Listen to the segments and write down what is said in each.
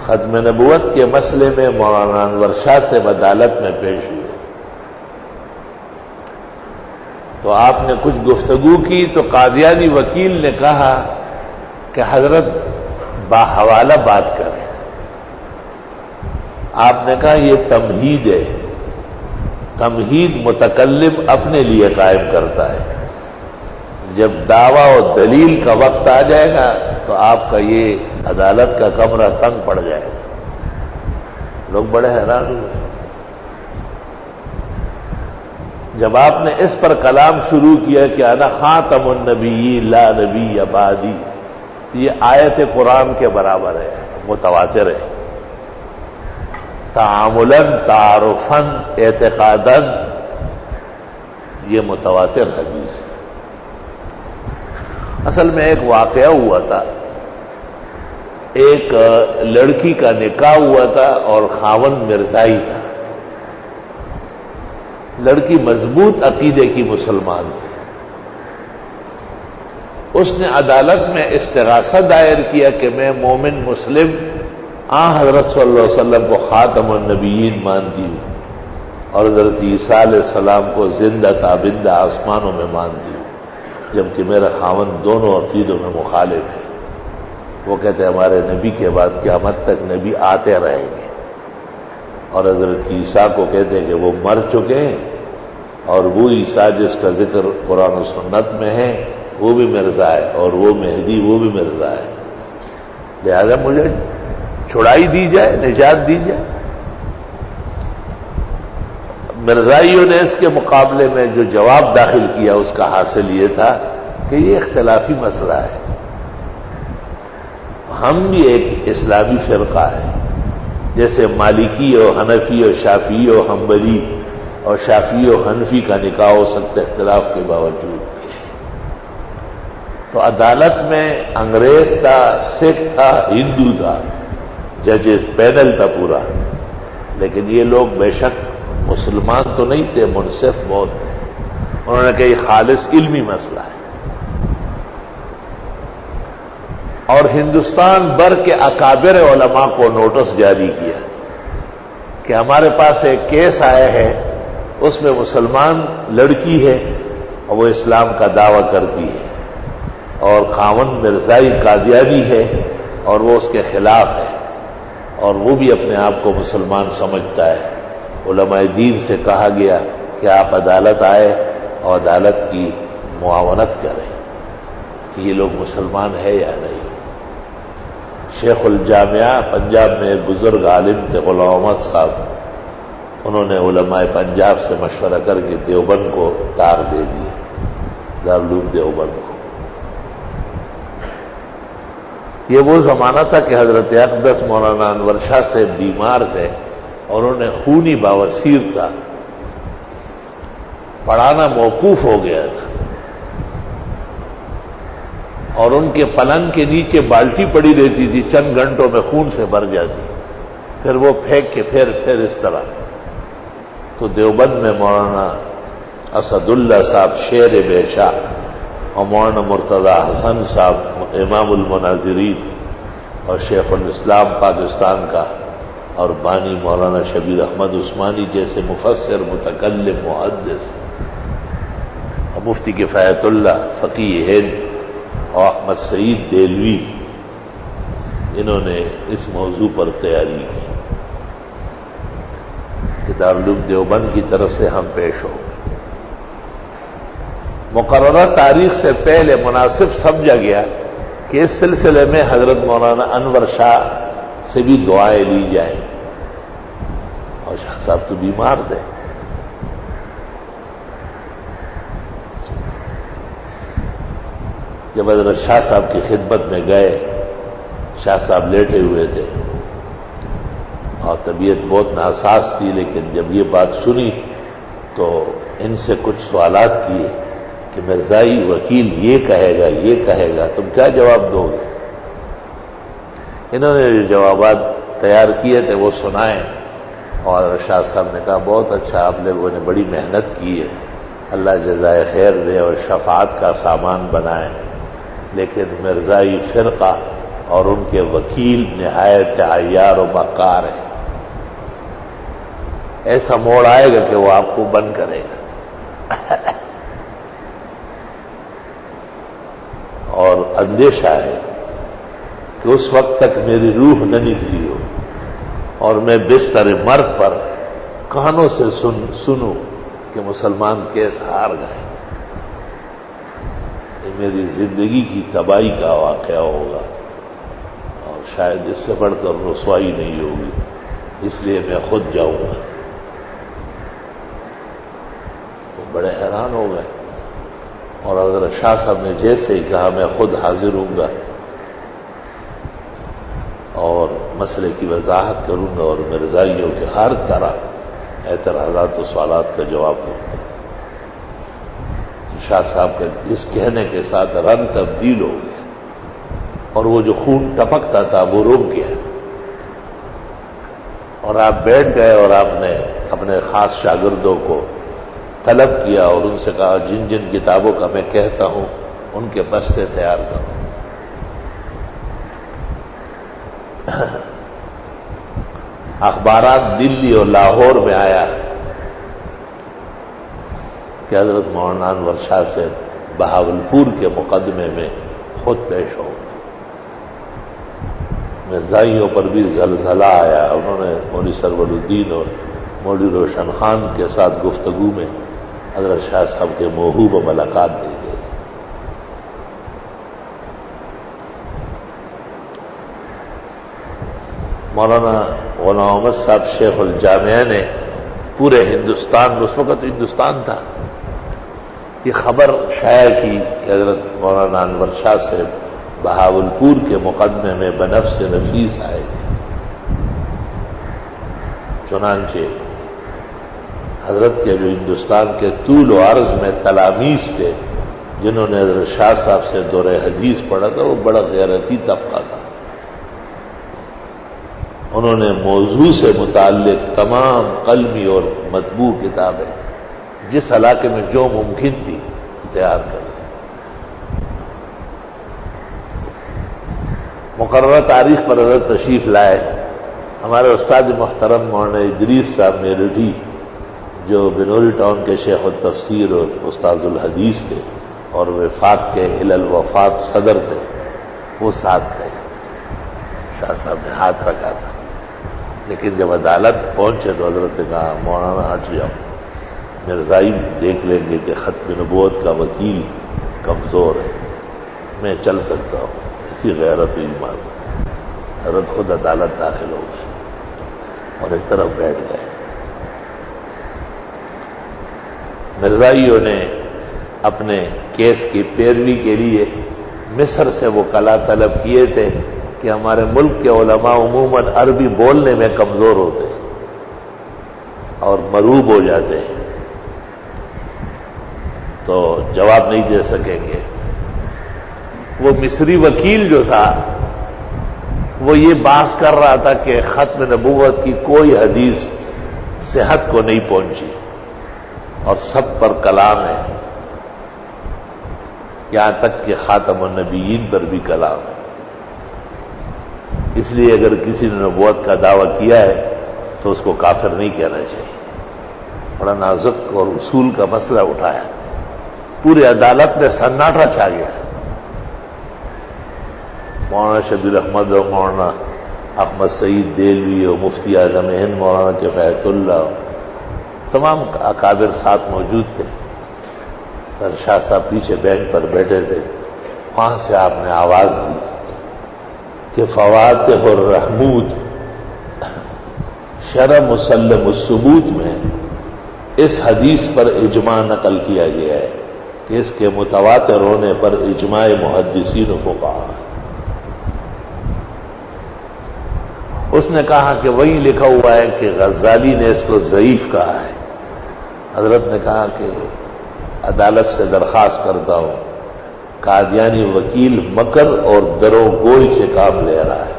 ختم نبوت کے مسئلے میں مولانا انور شاہ سے عدالت میں پیش ہوئے تو آپ نے کچھ گفتگو کی تو قادیانی وکیل نے کہا کہ حضرت باحوالہ بات کریں. آپ نے کہا یہ تمہید ہے، تمہید متکلم اپنے لیے قائم کرتا ہے، جب دعویٰ و دلیل کا وقت آ جائے گا تو آپ کا یہ عدالت کا کمرہ تنگ پڑ جائے گا. لوگ بڑے حیران ہوئے جب آپ نے اس پر کلام شروع کیا کہ انا خاتم النبیین لا نبی بعدی. یہ آیت قرآن کے برابر ہے، متواتر ہے. تعاملاً تعارفاً اعتقاداً یہ متواتر حدیث ہے. اصل میں ایک واقعہ ہوا تھا، ایک لڑکی کا نکاح ہوا تھا اور خاوند مرزائی تھا. لڑکی مضبوط عقیدے کی مسلمان تھی. اس نے عدالت میں استغاثہ دائر کیا کہ میں مومن مسلم حضرت صلی اللہ علیہ وسلم کو خاتم النبیین مانتی ہوں اور حضرت عیسیٰ علیہ السلام کو زندہ تابندہ آسمانوں میں مانتی ہوں، جبکہ میرا خاوند دونوں عقیدوں میں مخالف ہے. وہ کہتے ہیں ہمارے نبی کے بعد قیامت تک نبی آتے رہیں گے، اور حضرت عیسیٰ کو کہتے ہیں کہ وہ مر چکے ہیں، اور وہ عیسیٰ جس کا ذکر قرآن و سنت میں ہے وہ بھی مرزا ہے، اور وہ مہدی وہ بھی مرزا ہے. لہذا مجھے چھڑائی دی جائے، نجات دی جائے. مرزائیوں نے اس کے مقابلے میں جو جواب داخل کیا اس کا حاصل یہ تھا کہ یہ اختلافی مسئلہ ہے، ہم بھی ایک اسلامی فرقہ ہے، جیسے مالکی و حنفی و شافعی و حنبلی اور شافعی و حنفی کا نکاح ہو سکتا ہے اختلاف کے باوجود. تو عدالت میں انگریز تھا، سکھ تھا، ہندو تھا، ججز پینل تھا پورا، لیکن یہ لوگ بے شک مسلمان تو نہیں تھے، منصف بہت تھے. انہوں نے کہا یہ خالص علمی مسئلہ ہے. اور ہندوستان بھر کے اکابر علماء کو نوٹس جاری کیا کہ ہمارے پاس ایک کیس آیا ہے، اس میں مسلمان لڑکی ہے اور وہ اسلام کا دعویٰ کرتی ہے، اور خاوند مرزائی قادیانی ہے اور وہ اس کے خلاف ہے، اور وہ بھی اپنے آپ کو مسلمان سمجھتا ہے. علماء دین سے کہا گیا کہ آپ عدالت آئے اور عدالت کی معاونت کریں کہ یہ لوگ مسلمان ہے یا نہیں. شیخ الجامعہ پنجاب میں ایک بزرگ عالم تھے غلام احمد صاحب، انہوں نے علماء پنجاب سے مشورہ کر کے دیوبند کو تار دے دی، دارالعلوم دیوبند کو. یہ وہ زمانہ تھا کہ حضرت اقدس مولانا انور شاہ سے بیمار تھے اور انہوں نے خونی بواسیر تھا، پڑھانا موقوف ہو گیا تھا، اور ان کے پلنگ کے نیچے بالٹی پڑی رہتی تھی، چند گھنٹوں میں خون سے بھر جاتی، پھر وہ پھینک کے پھر اس طرح. تو دیوبند میں مولانا اسد اللہ صاحب شیر بے شاہ اور مولانا مرتضی حسن صاحب امام المناظرین اور شیخ الاسلام پاکستان کا اور بانی مولانا شبیر احمد عثمانی جیسے مفسر متکلم محدث اور مفتی کفایت اللہ فقیہ ہند اور احمد سعید دہلوی، انہوں نے اس موضوع پر تیاری کی. دارالعلوم دیوبند کی طرف سے ہم پیش ہو گئے. مقررہ تاریخ سے پہلے مناسب سمجھا گیا کہ اس سلسلے میں حضرت مولانا انور شاہ سے بھی دعائیں لی جائیں، اور شاہ صاحب تو بیمار تھے. جب حضرت شاہ صاحب کی خدمت میں گئے، شاہ صاحب لیٹے ہوئے تھے اور طبیعت بہت ناساز تھی، لیکن جب یہ بات سنی تو ان سے کچھ سوالات کیے کہ مرزائی وکیل یہ کہے گا تم کیا جواب دو گے. انہوں نے جو جوابات تیار کیے تھے وہ سنائے، اور شاہ صاحب نے کہا بہت اچھا، آپ لوگوں نے بڑی محنت کی ہے، اللہ جزائے خیر دے اور شفاعت کا سامان بنائے، لیکن مرزائی فرقہ اور ان کے وکیل نہایت عیار و مکار ہیں. ایسا موڑ آئے گا کہ وہ آپ کو بند کرے گا. اور اندیشہ ہے کہ اس وقت تک میری روح نہ نکلی ہو اور میں بستر مرگ پر کانوں سے سنوں کہ مسلمان کیس ہار گئے. یہ میری زندگی کی تباہی کا واقعہ ہوگا اور شاید اس سے بڑھ کر رسوائی نہیں ہوگی، اس لیے میں خود جاؤں گا. وہ بڑے حیران ہو گئے اور حضرت شاہ صاحب نے جیسے ہی کہا میں خود حاضر ہوں گا اور مسئلے کی وضاحت کروں گا اور مرزائیوں کے ہر طرح اعتراضات و سوالات کا جواب دوں گا، تو شاہ صاحب کے اس کہنے کے ساتھ رنگ تبدیل ہو گیا اور وہ جو خون ٹپکتا تھا وہ رک گیا اور آپ بیٹھ گئے اور آپ نے اپنے خاص شاگردوں کو طلب کیا اور ان سے کہا جن جن کتابوں کا میں کہتا ہوں ان کے بستے تیار کرو. اخبارات دلی اور لاہور میں آیا کہ حضرت مولانا انور شاہ سے بہاولپور کے مقدمے میں خود پیش ہو. مرزائیوں پر بھی زلزلہ آیا. انہوں نے مولوی سرور الدین اور مولوی روشن خان کے ساتھ گفتگو میں حضرت شاہ صاحب کے موہوب و ملاقات دی گئی. مولانا غلام احمد صاحب شیخ الجامعہ نے پورے ہندوستان، اس وقت ہندوستان تھا، یہ خبر شائع کی کہ حضرت مولانا انور شاہ سے بہاولپور کے مقدمے میں بنفس نفیس آئے گے. چنانچہ حضرت کے جو ہندوستان کے طول و عرض میں تلاميذ تھے جنہوں نے حضرت شاہ صاحب سے دور حدیث پڑھا تھا، وہ بڑا غیرتی طبقہ تھا. انہوں نے موضوع سے متعلق تمام قلمی اور مطبوع کتابیں جس علاقے میں جو ممکن تھی تیار کر لی. مقررہ تاریخ پر حضرت تشریف لائے. ہمارے استاد محترم مولانا ادریس صاحب میرٹھی جو بنوری ٹاؤن کے شیخ التفسیر اور استاد الحدیث تھے اور وفاق کے الوفات صدر تھے، وہ ساتھ تھے. شاہ صاحب نے ہاتھ رکھا تھا، لیکن جب عدالت پہنچے تو حضرت نے کہا مولانا ہٹ جاؤ، مرزائی دیکھ لیں گے کہ ختم نبوت کا وکیل کمزور ہے، میں چل سکتا ہوں. اسی غیرت و ایمان حضرت خود عدالت داخل ہو گئے اور ایک طرف بیٹھ گئے. مرزائیوں نے اپنے کیس کی پیروی کے لیے مصر سے وہ کلا طلب کیے تھے کہ ہمارے ملک کے علماء عموماً عربی بولنے میں کمزور ہوتے اور مروب ہو جاتے ہیں تو جواب نہیں دے سکیں گے. وہ مصری وکیل جو تھا وہ یہ بحث کر رہا تھا کہ ختم نبوت کی کوئی حدیث صحت کو نہیں پہنچی اور سب پر کلام ہے، یہاں تک کہ خاتم النبیین پر بھی کلام ہے. اس لیے اگر کسی نے نبوت کا دعویٰ کیا ہے تو اس کو کافر نہیں کہنا چاہیے. بڑا نازک اور اصول کا مسئلہ اٹھایا. پوری عدالت میں سناٹا چھا گیا. مولانا شبیر احمد اور مولانا احمد سعید دہلوی اور مفتی اعظم ہند مولانا کفایت اللہ، تمام اکابر ساتھ موجود تھے. سر شاہ صاحب پیچھے بینچ پر بیٹھے تھے. وہاں سے آپ نے آواز دی کہ فواتح الرحمود شرح مسلم الثبوت میں اس حدیث پر اجماع نقل کیا گیا ہے کہ اس کے متواتر ہونے پر اجماع محدثین و فقہاء. اس نے کہا کہ وہی لکھا ہوا ہے کہ غزالی نے اس کو ضعیف کہا ہے. حضرت نے کہا کہ عدالت سے درخواست کرتا ہوں، قادیانی وکیل مکر اور درو گوئی سے کام لے رہا ہے.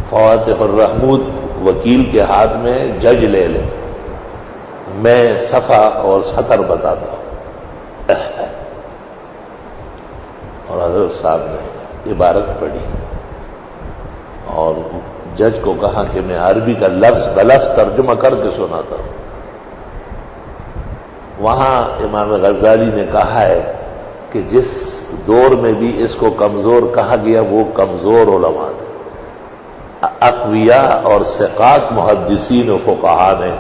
فواتح الرحمود وکیل کے ہاتھ میں جج لے لے، میں صفحہ اور سطر بتاتا ہوں. اور حضرت صاحب نے عبارت پڑھی اور جج کو کہا کہ میں عربی کا لفظ بلفظ ترجمہ کر کے سناتا ہوں۔ وہاں امام غزالی نے کہا ہے کہ جس دور میں بھی اس کو کمزور کہا گیا وہ کمزور علماء تھے، اقویاء اور ثقات محدثین و فقہاء نے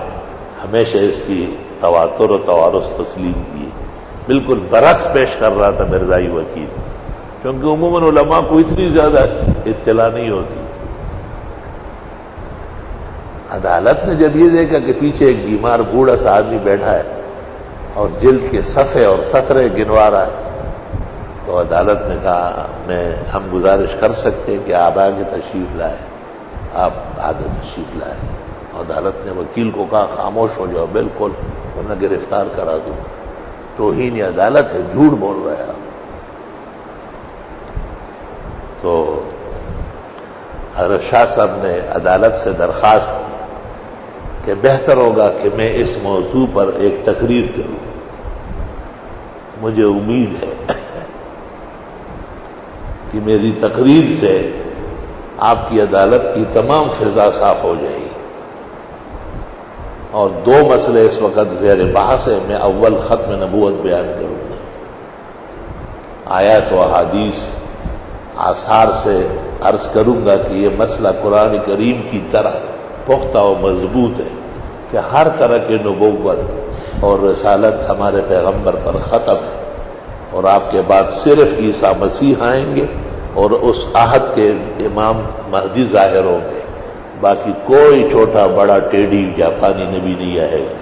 ہمیشہ اس کی تواتر و توارث تسلیم کی۔ بالکل برعکس پیش کر رہا تھا مرزائی وکیل، کیونکہ عموماً علماء کو اتنی زیادہ اطلاع نہیں ہوتی۔ عدالت نے جب یہ دیکھا کہ پیچھے ایک بیمار بوڑھا سا آدمی بیٹھا ہے اور جلد کے صفحے اور سطرے گنوا رہا ہے، تو عدالت نے کہا ہم گزارش کر سکتے ہیں کہ آپ آگے تشریف لائیں، آپ آگے تشریف لائیں۔ عدالت نے وکیل کو کہا خاموش ہو جاؤ، بالکل، ورنہ گرفتار کرا دوں۔ توہین عدالت ہے، جھوٹ بول رہے ہیں آپ۔ تو حضرت شاہ صاحب نے عدالت سے درخواست کی کہ بہتر ہوگا کہ میں اس موضوع پر ایک تقریر کروں۔ مجھے امید ہے کہ میری تقریر سے آپ کی عدالت کی تمام فضا صاف ہو جائے گی، اور 2 مسئلے اس وقت زیر بحث ہے۔ میں اول ختم نبوت بیان کروں گا، آیات و احادیث آثار سے عرض کروں گا کہ یہ مسئلہ قرآن کریم کی طرح پختہ و مضبوط ہے کہ ہر طرح کی نبوت اور رسالت ہمارے پیغمبر پر ختم ہے، اور آپ کے بعد صرف عیسیٰ مسیح آئیں گے اور اس عہد کے امام مہدی ظاہر ہوں گے، باقی کوئی چھوٹا بڑا ٹیڑھی جاپانی نبی نہیں آئے گا۔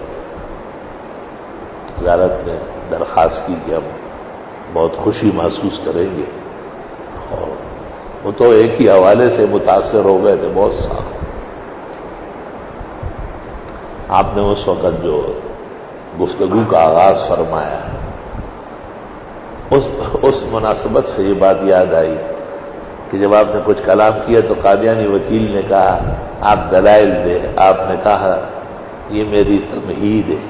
عدالت نے درخواست کی کہ ہم بہت خوشی محسوس کریں گے، اور وہ تو ایک ہی حوالے سے متاثر ہو گئے تھے بہت سخت۔ آپ نے اس وقت جو گفتگو کا آغاز فرمایا، اس مناسبت سے یہ بات یاد آئی کہ جب آپ نے کچھ کلام کیا تو قادیانی وکیل نے کہا آپ دلائل دیں۔ آپ نے کہا یہ میری تمہید ہے۔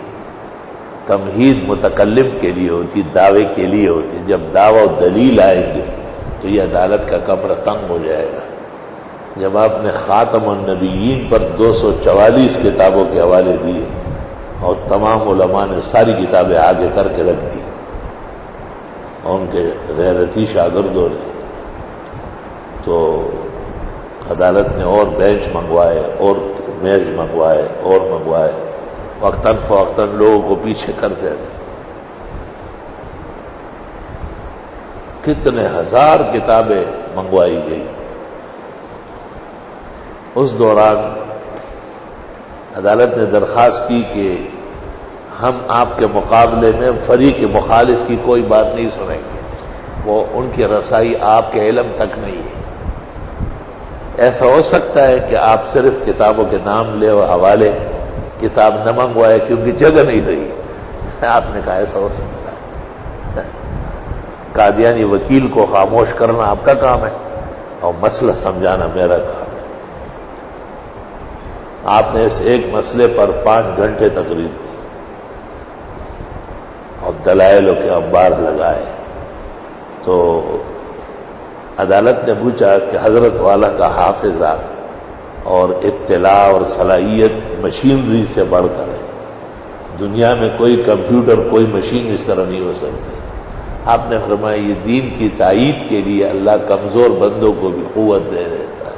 تمہید متکلم کے لیے ہوتی، دعوے کے لیے ہوتی۔ جب دعوی و دلیل آئیں گے تو یہ عدالت کا کمرہ تنگ ہو جائے گا۔ جب آپ نے خاتم النبیین پر 244 کتابوں کے حوالے دیے اور تمام علماء نے ساری کتابیں آگے کر کے رکھ دی، اور ان کے غیرتی شاگردوں نے، تو عدالت نے اور بینچ منگوائے اور میز منگوائے اور منگوائے، وقتاً فوقتاً لوگوں کو پیچھے کرتے تھے۔ کتنے ہزار کتابیں منگوائی گئی۔ اس دوران عدالت نے درخواست کی کہ ہم آپ کے مقابلے میں فریق مخالف کی کوئی بات نہیں سنیں گے، وہ ان کی رسائی آپ کے علم تک نہیں ہے۔ ایسا ہو سکتا ہے کہ آپ صرف کتابوں کے نام لے اور حوالے کتاب نہ منگوائے کیونکہ جگہ نہیں رہی۔ آپ نے کہا ایسا ہو سکتا ہے۔ قادیانی وکیل کو خاموش کرنا آپ کا کام ہے اور مسئلہ سمجھانا میرا کام ہے۔ آپ نے اس ایک مسئلے پر 5 گھنٹے تقریر کی اور دلائلوں کے انبار لگائے۔ تو عدالت نے پوچھا کہ حضرت والا کا حافظہ اور اطلاع اور صلاحیت مشینری سے بڑھ کر ہے، دنیا میں کوئی کمپیوٹر کوئی مشین اس طرح نہیں ہو سکتی۔ آپ نے فرمایا یہ دین کی تائید کے لیے اللہ کمزور بندوں کو بھی قوت دے دیتا ہے،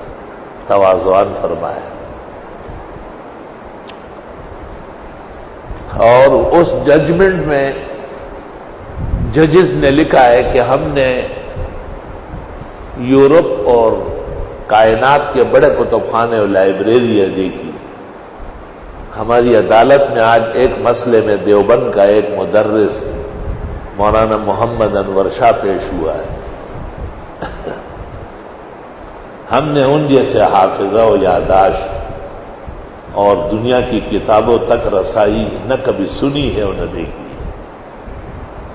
تواضعاً فرمایا۔ اور اس ججمنٹ میں ججز نے لکھا ہے کہ ہم نے یورپ اور کائنات کے بڑے کتب خانے اور لائبریریاں دیکھی۔ ہماری عدالت میں آج ایک مسئلے میں دیوبند کا ایک مدرس مولانا محمد انور شاہ پیش ہوا ہے۔ ہم نے ان جیسے حافظہ و یاداشت اور دنیا کی کتابوں تک رسائی نہ کبھی سنی ہے اور نہ دیکھی ہے۔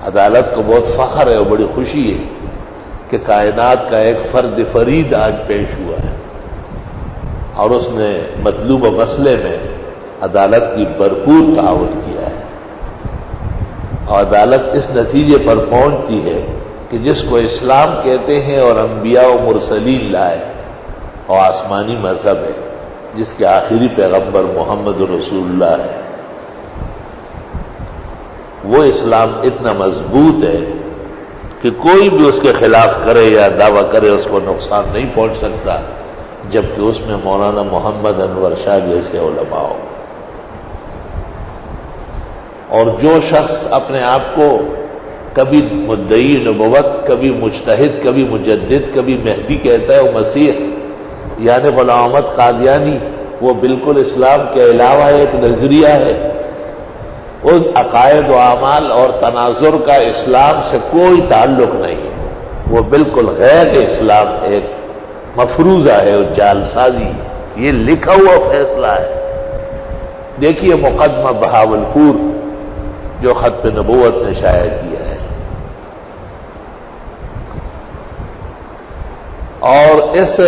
عدالت کو بہت فخر ہے اور بڑی خوشی ہے کہ کائنات کا ایک فرد فرید آج پیش ہوا ہے، اور اس نے مطلوبہ مسئلے میں عدالت کی بھرپور تعاون کیا ہے، اور عدالت اس نتیجے پر پہنچتی ہے کہ جس کو اسلام کہتے ہیں اور انبیاء و مرسلین لائے، اور آسمانی مذہب ہے جس کے آخری پیغمبر محمد رسول اللہ ہے، وہ اسلام اتنا مضبوط ہے کہ کوئی بھی اس کے خلاف کرے یا دعویٰ کرے اس کو نقصان نہیں پہنچ سکتا، جبکہ اس میں مولانا محمد انور شاہ جیسے علماء ہو۔ اور جو شخص اپنے آپ کو کبھی مدعی نبوت، کبھی مجتہد، کبھی مجدد، کبھی مہدی کہتا ہے، وہ مسیح یعنی غلام احمد قادیانی، وہ بالکل اسلام کے علاوہ ایک نظریہ ہے۔ ان عقائد و اعمال اور تناظر کا اسلام سے کوئی تعلق نہیں، وہ بالکل غیر اسلام ایک مفروضہ ہے، وہ جعل سازی ہے، یہ لکھا ہوا فیصلہ ہے۔ دیکھیے مقدمہ بہاولپور جو ختم نبوت نے شائع کیا ہے، اور اس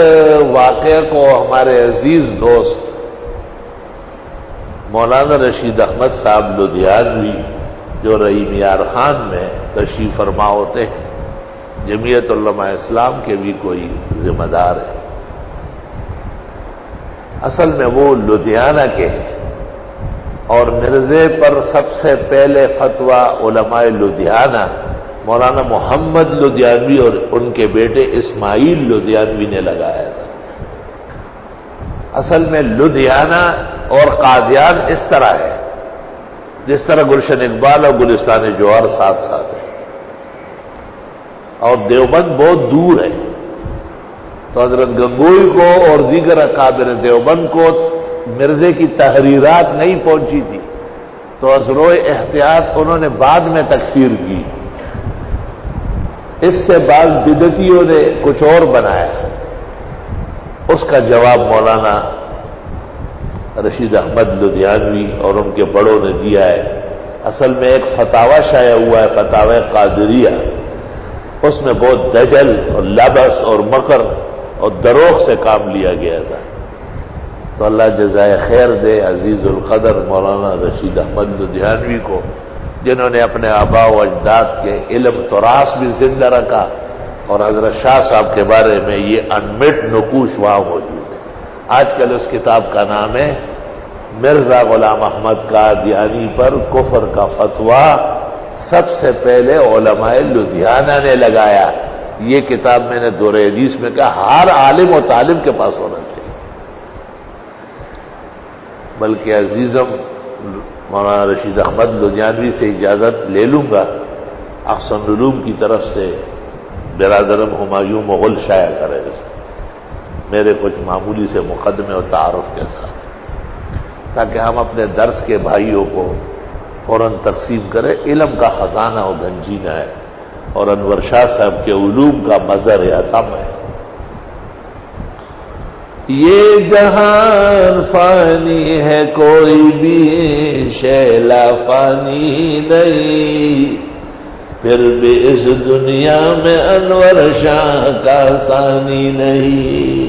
واقعے کو ہمارے عزیز دوست مولانا رشید احمد صاحب لدھیانوی جو رحیم یار خان میں تشریف فرما ہوتے ہیں، جمعیت علماء اسلام کے بھی کوئی ذمہ دار ہے، اصل میں وہ لدھیانہ کے ہیں، اور مرزے پر سب سے پہلے فتویٰ علماء لدھیانہ مولانا محمد لدھیانوی اور ان کے بیٹے اسماعیل لدھیانوی نے لگایا تھا۔ اصل میں لدھیانہ اور قادیان اس طرح ہے جس طرح گلشن اقبال اور گلستان جوہر ساتھ ساتھ ہے، اور دیوبند بہت دور ہے، تو حضرت گنگوئی کو اور دیگر اکابر دیوبند کو مرزے کی تحریرات نہیں پہنچی تھی، تو از روئے احتیاط انہوں نے بعد میں تکفیر کی۔ اس سے بعض بدعتیوں نے کچھ اور بنایا، اس کا جواب مولانا رشید احمد لدھیانوی اور ان کے بڑوں نے دیا ہے۔ اصل میں ایک فتاوی شائع ہوا ہے، فتاوی قادریہ، اس میں بہت دجل اور لبس اور مکر اور دروغ سے کام لیا گیا تھا، تو اللہ جزائے خیر دے عزیز القدر مولانا رشید احمد لدھیانوی کو، جنہوں نے اپنے آباء و اجداد کے علم تراث بھی زندہ رکھا، اور حضرت شاہ صاحب کے بارے میں یہ انمٹ نقوش وہاں موجود ہے۔ آج کل اس کتاب کا نام ہے مرزا غلام احمد قادیانی پر کفر کا فتویٰ، سب سے پہلے علماء لدھیانہ نے لگایا۔ یہ کتاب میں نے دور حدیث میں کہا ہر عالم و طالب کے پاس ہونا چاہیے۔ بلکہ عزیزم مولانا رشید احمد لدھیانوی سے اجازت لے لوں گا، احسن علوم کی طرف سے برادرم ہمایوں مغل شائع کرے میرے کچھ معمولی سے مقدمے اور تعارف کے ساتھ، تاکہ ہم اپنے درس کے بھائیوں کو فوراً تقسیم کریں۔ علم کا خزانہ و گنجینہ ہے، اور انور شاہ صاحب کے علوم کا مظہر عتم ہے۔ یہ جہان فانی ہے، کوئی بھی شیلا فانی نہیں، پھر بھی اس دنیا میں انور شاہ کا ثانی نہیں۔